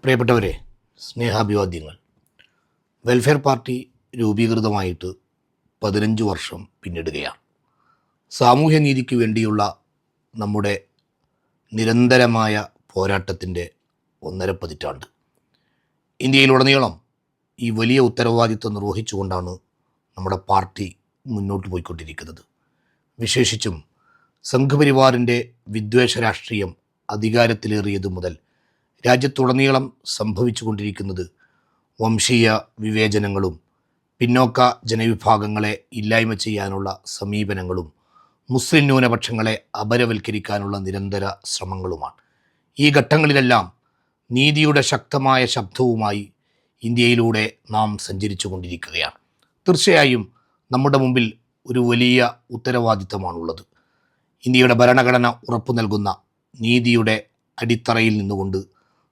പ്രിയപ്പെട്ടവരെ, സ്നേഹാഭിവാദ്യങ്ങൾ. Welfare party രൂപീകൃതമായിട്ട് 15 വർഷം പിന്നിടുകയാണ്. സാമൂഹ്യനീതിക്ക് വേണ്ടിയുള്ള നമ്മുടെ നിരന്തരമായ പോരാട്ടത്തിൻ്റെ 1.5 പതിറ്റാണ്ട്. ഇന്ത്യയിലുടനീളം ഈ വലിയ ഉത്തരവാദിത്വം നിർവഹിച്ചുകൊണ്ടാണ് നമ്മുടെ പാർട്ടി മുന്നോട്ട് പോയിക്കൊണ്ടിരിക്കുന്നത്. വിശേഷിച്ചും സംഘപരിവാറിൻ്റെ വിദ്വേഷ രാഷ്ട്രീയം അധികാരത്തിലേറിയതു മുതൽ രാജ്യത്തുടനീളം സംഭവിച്ചു കൊണ്ടിരിക്കുന്നത് വംശീയ വിവേചനങ്ങളും പിന്നോക്ക ജനവിഭാഗങ്ങളെ ഇല്ലായ്മ ചെയ്യാനുള്ള സമീപനങ്ങളും മുസ്ലിം ന്യൂനപക്ഷങ്ങളെ അപരവൽക്കരിക്കാനുള്ള നിരന്തര ശ്രമങ്ങളുമാണ്. ഈ ഘട്ടങ്ങളിലെല്ലാം നീതിയുടെ ശക്തമായ ശബ്ദവുമായി ഇന്ത്യയിലൂടെ നാം സഞ്ചരിച്ചു കൊണ്ടിരിക്കുകയാണ്. തീർച്ചയായും നമ്മുടെ മുമ്പിൽ ഒരു വലിയ ഉത്തരവാദിത്തമാണുള്ളത്. ഇന്ത്യയുടെ ഭരണഘടന ഉറപ്പു നൽകുന്ന നീതിയുടെ അടിത്തറയിൽ നിന്നുകൊണ്ട്,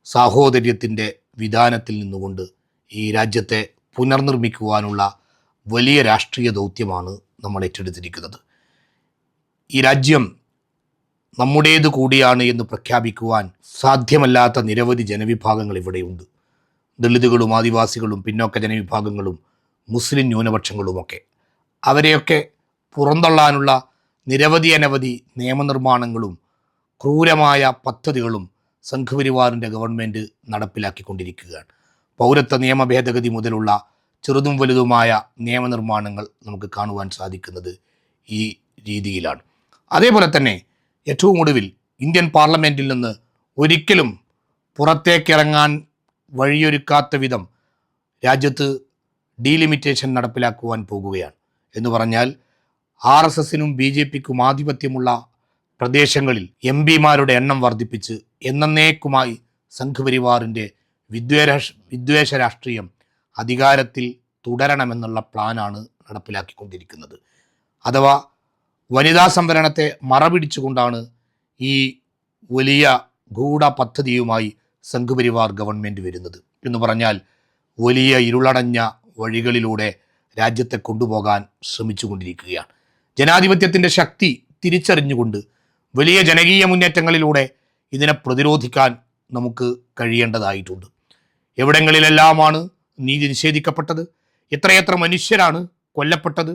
സാഹോദര്യത്തിൻ്റെ വിധാനത്തിൽ നിന്നുകൊണ്ട് ഈ രാജ്യത്തെ പുനർനിർമ്മിക്കുവാനുള്ള വലിയ രാഷ്ട്രീയ ദൗത്യമാണ് നമ്മൾ ഏറ്റെടുത്തിരിക്കുന്നത്. ഈ രാജ്യം നമ്മുടേത് കൂടിയാണ് എന്ന് പ്രഖ്യാപിക്കുവാൻ സാധ്യമല്ലാത്ത നിരവധി ജനവിഭാഗങ്ങൾ ഇവിടെയുണ്ട്. ദളിതുകളും ആദിവാസികളും പിന്നോക്ക ജനവിഭാഗങ്ങളും മുസ്ലിം ന്യൂനപക്ഷങ്ങളുമൊക്കെ. അവരെയൊക്കെ പുറന്തള്ളാനുള്ള നിരവധി നിയമനിർമ്മാണങ്ങളും ക്രൂരമായ പദ്ധതികളും സംഘപരിവാറിൻ്റെ ഗവൺമെൻറ് നടപ്പിലാക്കിക്കൊണ്ടിരിക്കുകയാണ്. പൗരത്വ നിയമ ഭേദഗതി മുതലുള്ള ചെറുതും വലുതുമായ നിയമനിർമ്മാണങ്ങൾ നമുക്ക് കാണുവാൻ സാധിക്കുന്നത് ഈ രീതിയിലാണ്. അതേപോലെ തന്നെ ഏറ്റവും ഒടുവിൽ ഇന്ത്യൻ പാർലമെൻറ്റിൽ നിന്ന് ഒരിക്കലും പുറത്തേക്കിറങ്ങാൻ വഴിയൊരുക്കാത്ത വിധം രാജ്യത്ത് ഡീലിമിറ്റേഷൻ നടപ്പിലാക്കുവാൻ പോകുകയാണ്. എന്ന് പറഞ്ഞാൽ RSSനും BJPക്കും ആധിപത്യമുള്ള പ്രദേശങ്ങളിൽ MP-മാരുടെ എണ്ണം വർദ്ധിപ്പിച്ച് എന്നേക്കുമായി സംഘപരിവാറിൻ്റെ വിദ്വേഷ രാഷ്ട്രീയം അധികാരത്തിൽ തുടരണമെന്നുള്ള പ്ലാനാണ് നടപ്പിലാക്കിക്കൊണ്ടിരിക്കുന്നത്. അഥവാ വനിതാ സംവരണത്തെ മറപിടിച്ചുകൊണ്ടാണ് ഈ വലിയ ഗൂഢ പദ്ധതിയുമായി സംഘപരിവാർ ഗവൺമെൻറ് വരുന്നത്. എന്ന് പറഞ്ഞാൽ വലിയ ഇരുളടഞ്ഞ വഴികളിലൂടെ രാജ്യത്തെ കൊണ്ടുപോകാൻ ശ്രമിച്ചുകൊണ്ടിരിക്കുകയാണ്. ജനാധിപത്യത്തിൻ്റെ ശക്തി തിരിച്ചറിഞ്ഞുകൊണ്ട് വലിയ ജനകീയ മുന്നേറ്റങ്ങളിലൂടെ ഇതിനെ പ്രതിരോധിക്കാൻ നമുക്ക് കഴിയേണ്ടതായിട്ടുണ്ട്. എവിടങ്ങളിലെല്ലാമാണ് നീതി നിഷേധിക്കപ്പെട്ടത്, എത്രയെത്ര മനുഷ്യരാണ് കൊല്ലപ്പെട്ടത്,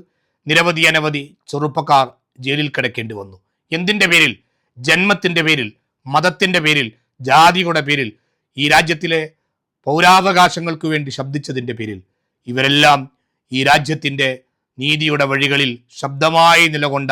അനവധി ചെറുപ്പക്കാർ ജയിലിൽ കിടക്കേണ്ടി വന്നു. എന്തിൻ്റെ പേരിൽ? ജന്മത്തിൻ്റെ പേരിൽ, മതത്തിൻ്റെ പേരിൽ, ജാതിയുടെ പേരിൽ, ഈ രാജ്യത്തിലെ പൗരാവകാശങ്ങൾക്ക് വേണ്ടി ശബ്ദിച്ചതിൻ്റെ പേരിൽ. ഇവരെല്ലാം ഈ രാജ്യത്തിൻ്റെ നീതിയുടെ വഴികളിൽ ശബ്ദമായി നിലകൊണ്ട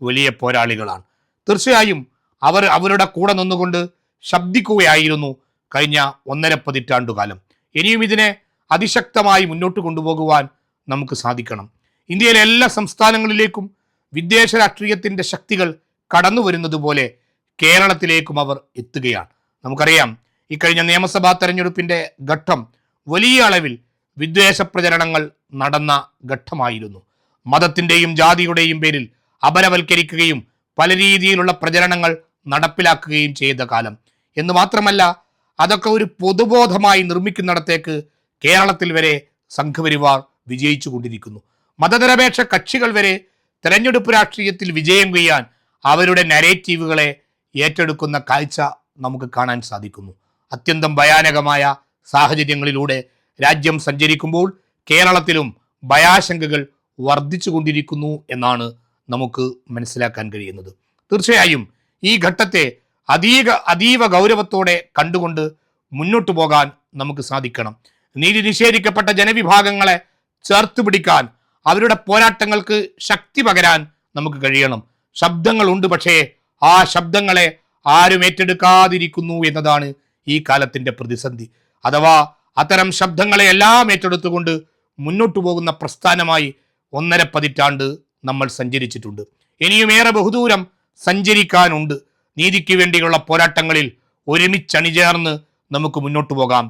വലിയ പോരാളികളാണ്. തീർച്ചയായും അവരുടെ കൂടെ നിന്നുകൊണ്ട് ശബ്ദിക്കുകയായിരുന്നു കഴിഞ്ഞ 1.5 പതിറ്റാണ്ടുകാലം. ഇനിയും ഇതിനെ അതിശക്തമായി മുന്നോട്ട് കൊണ്ടുപോകുവാൻ നമുക്ക് സാധിക്കണം. ഇന്ത്യയിലെ എല്ലാ സംസ്ഥാനങ്ങളിലേക്കും വിദ്വേഷ രാഷ്ട്രീയത്തിൻ്റെ ശക്തികൾ കടന്നു വരുന്നത് പോലെ കേരളത്തിലേക്കും അവർ എത്തുകയാണ്. നമുക്കറിയാം, ഇക്കഴിഞ്ഞ നിയമസഭാ തെരഞ്ഞെടുപ്പിൻ്റെ ഘട്ടം വലിയ അളവിൽ വിദ്വേഷ പ്രചരണങ്ങൾ നടന്ന ഘട്ടമായിരുന്നു. മതത്തിൻ്റെയും ജാതിയുടെയും പേരിൽ അപരവൽക്കരിക്കുകയും പല രീതിയിലുള്ള പ്രചരണങ്ങൾ നടപ്പിലാക്കുകയും ചെയ്ത കാലം. എന്ന് മാത്രമല്ല, അതൊക്കെ ഒരു പൊതുബോധമായി നിർമ്മിക്കുന്നിടത്തേക്ക് കേരളത്തിൽ വരെ സംഘപരിവാർ വിജയിച്ചു കൊണ്ടിരിക്കുന്നു. മതനിരപേക്ഷ കക്ഷികൾ വരെ തെരഞ്ഞെടുപ്പ് രാഷ്ട്രീയത്തിൽ വിജയം കൊയ്യാൻ അവരുടെ നരേറ്റീവുകളെ ഏറ്റെടുക്കുന്ന കാഴ്ച നമുക്ക് കാണാൻ സാധിക്കുന്നു. അത്യന്തം ഭയാനകമായ സാഹചര്യങ്ങളിലൂടെ രാജ്യം സഞ്ചരിക്കുമ്പോൾ കേരളത്തിലും ഭയാശങ്കകൾ വർദ്ധിച്ചു കൊണ്ടിരിക്കുന്നു എന്നാണ് നമുക്ക് മനസ്സിലാക്കാൻ കഴിയുന്നത്. തീർച്ചയായും ഈ ഘട്ടത്തെ അതീവ ഗൗരവത്തോടെ കണ്ടുകൊണ്ട് മുന്നോട്ട് പോകാൻ നമുക്ക് സാധിക്കണം. നീതി നിഷേധിക്കപ്പെട്ട ജനവിഭാഗങ്ങളെ ചേർത്ത് പിടിക്കാൻ, അവരുടെ പോരാട്ടങ്ങൾക്ക് ശക്തി പകരാൻ നമുക്ക് കഴിയണം. ശബ്ദങ്ങളുണ്ട്, പക്ഷേ ആ ശബ്ദങ്ങളെ ആരും ഏറ്റെടുക്കാതിരിക്കുന്നു എന്നതാണ് ഈ കാലത്തിൻ്റെ പ്രതിസന്ധി. അഥവാ അത്തരം ശബ്ദങ്ങളെ എല്ലാം ഏറ്റെടുത്തുകൊണ്ട് മുന്നോട്ടു പോകുന്ന പ്രസ്ഥാനമായി 1.5 പതിറ്റാണ്ട് നമ്മൾ സഞ്ചരിച്ചിട്ടുണ്ട്. ഇനിയും ഏറെ ബഹുദൂരം സഞ്ചരിക്കാനുണ്ട്. നീതിക്ക് വേണ്ടിയുള്ള പോരാട്ടങ്ങളിൽ ഒരുമിച്ചണിചേർന്ന് നമുക്ക് മുന്നോട്ട് പോകാം.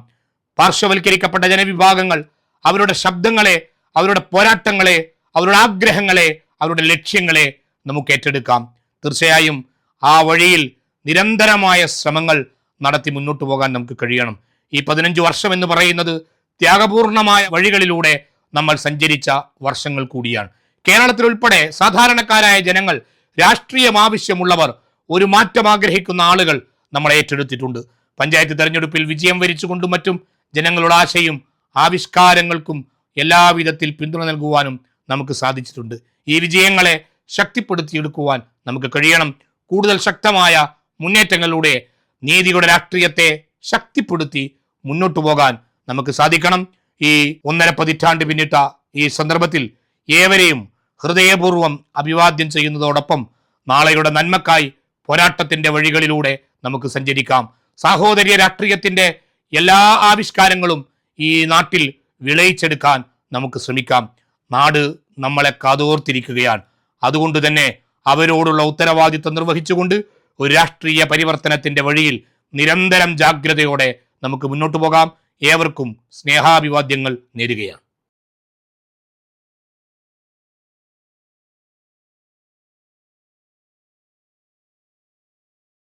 പാർശ്വവൽക്കരിക്കപ്പെട്ട ജനവിഭാഗങ്ങൾ അവരുടെ ശബ്ദങ്ങളെ, അവരുടെ പോരാട്ടങ്ങളെ, അവരുടെ ആഗ്രഹങ്ങളെ, അവരുടെ ലക്ഷ്യങ്ങളെ നമുക്ക് ഏറ്റെടുക്കാം. തീർച്ചയായും ആ വഴിയിൽ നിരന്തരമായ ശ്രമങ്ങൾ നടത്തി മുന്നോട്ട് പോകാൻ നമുക്ക് കഴിയണം. ഈ 15 വർഷം എന്ന് പറയുന്നത് ത്യാഗപൂർണമായ വഴികളിലൂടെ നമ്മൾ സഞ്ചരിച്ച വർഷങ്ങൾ കൂടിയാണ്. കേരളത്തിൽ ഉൾപ്പെടെ സാധാരണക്കാരായ ജനങ്ങൾ, രാഷ്ട്രീയം ആവശ്യമുള്ളവർ, ഒരു മാറ്റം ആഗ്രഹിക്കുന്ന ആളുകൾ നമ്മൾ ഏറ്റെടുത്തിട്ടുണ്ട്. പഞ്ചായത്ത് തെരഞ്ഞെടുപ്പിൽ വിജയം വരിച്ചുകൊണ്ടും മറ്റും ജനങ്ങളുടെ ആശയും ആവിഷ്കാരങ്ങൾക്കും എല്ലാവിധത്തിൽ പിന്തുണ നൽകുവാനും നമുക്ക് സാധിച്ചിട്ടുണ്ട്. ഈ വിജയങ്ങളെ ശക്തിപ്പെടുത്തിയെടുക്കുവാൻ നമുക്ക് കഴിയണം. കൂടുതൽ ശക്തമായ മുന്നേറ്റങ്ങളിലൂടെ നീതിയുടെ രാഷ്ട്രീയത്തെ ശക്തിപ്പെടുത്തി മുന്നോട്ടു പോകാൻ നമുക്ക് സാധിക്കണം. ഈ 1.5 പതിറ്റാണ്ട് പിന്നിട്ട ഈ സന്ദർഭത്തിൽ ഏവരെയും ഹൃദയപൂർവ്വം അഭിവാദ്യം ചെയ്യുന്നതോടൊപ്പം നാളെയുടെ നന്മക്കായി പോരാട്ടത്തിന്റെ വഴികളിലൂടെ നമുക്ക് സഞ്ചരിക്കാം. സാഹോദര്യ രാഷ്ട്രീയത്തിന്റെ എല്ലാ ആവിഷ്കാരങ്ങളും ഈ നാട്ടിൽ വിളയിച്ചെടുക്കാൻ നമുക്ക് ശ്രമിക്കാം. നാട് നമ്മളെ കാതോർത്തിരിക്കുകയാണ്. അതുകൊണ്ട് തന്നെ അവരോടുള്ള ഉത്തരവാദിത്വം നിർവഹിച്ചുകൊണ്ട് ഒരു രാഷ്ട്രീയ പരിവർത്തനത്തിന്റെ വഴിയിൽ നിരന്തരം ജാഗ്രതയോടെ നമുക്ക് മുന്നോട്ട് പോകാം. ഏവർക്കും സ്നേഹാഭിവാദ്യങ്ങൾ നേരുകയാണ്.